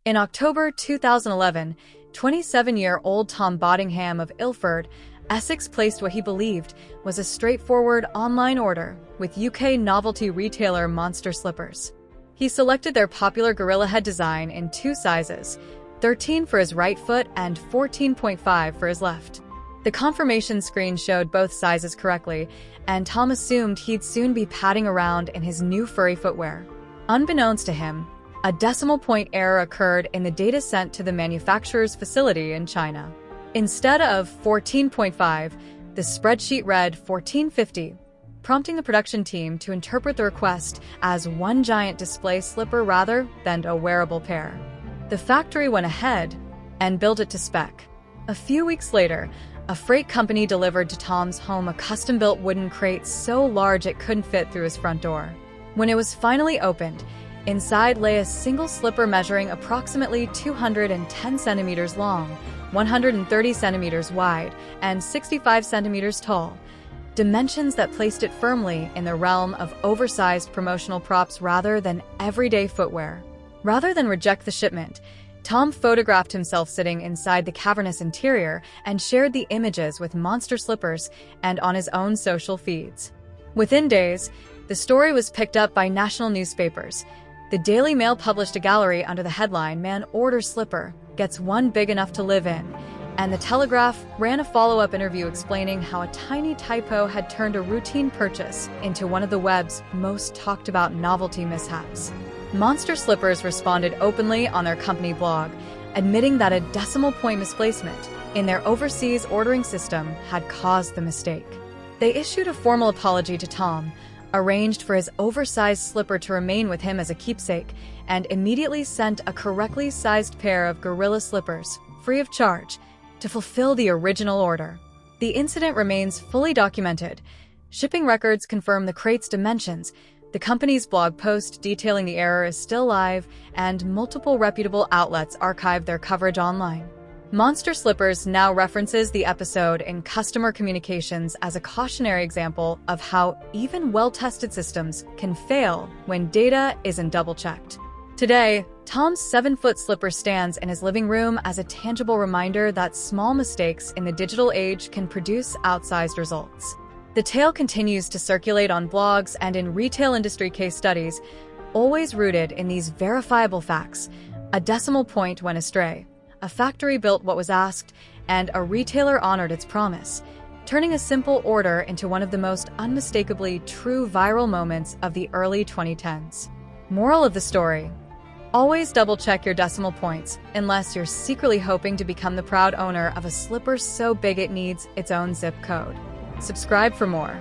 In October 2011, 27-year-old Tom Boddingham of Ilford, Essex placed what he believed was a straightforward online order with UK novelty retailer Monster Slippers. He selected their popular gorilla head design in two sizes, 13 for his right foot and 14.5 for his left. The confirmation screen showed both sizes correctly, and Tom assumed he'd soon be padding around in his new furry footwear. Unbeknownst to him, a decimal point error occurred in the data sent to the manufacturer's facility in China. Instead of 14.5, the spreadsheet read 1450, prompting the production team to interpret the request as one giant display slipper rather than a wearable pair. The factory went ahead and built it to spec. A few weeks later, a freight company delivered to Tom's home a custom-built wooden crate so large it couldn't fit through his front door. When it was finally opened, inside lay a single slipper measuring approximately 210 centimeters long, 130 centimeters wide, and 65 centimeters tall, dimensions that placed it firmly in the realm of oversized promotional props rather than everyday footwear. Rather than reject the shipment, Tom photographed himself sitting inside the cavernous interior and shared the images with Monster Slippers and on his own social feeds. Within days, the story was picked up by national newspapers. The Daily Mail published a gallery under the headline "Man Orders Slipper, Gets One Big Enough to Live In," and The Telegraph ran a follow-up interview explaining how a tiny typo had turned a routine purchase into one of the web's most talked-about novelty mishaps. Monster Slippers responded openly on their company blog, admitting that a decimal point misplacement in their overseas ordering system had caused the mistake. They issued a formal apology to Tom, arranged for his oversized slipper to remain with him as a keepsake, and immediately sent a correctly sized pair of gorilla slippers, free of charge, to fulfill the original order. The incident remains fully documented. Shipping records confirm the crate's dimensions. The company's blog post detailing the error is still live, and multiple reputable outlets archive their coverage online. Monster Slippers now references the episode in customer communications as a cautionary example of how even well-tested systems can fail when data isn't double-checked. Today, Tom's 7-foot slipper stands in his living room as a tangible reminder that small mistakes in the digital age can produce outsized results. The tale continues to circulate on blogs and in retail industry case studies, always rooted in these verifiable facts: a decimal point went astray, a factory built what was asked, and a retailer honored its promise, turning a simple order into one of the most unmistakably true viral moments of the early 2010s. Moral of the story: always double-check your decimal points, unless you're secretly hoping to become the proud owner of a slipper so big it needs its own zip code. Subscribe for more.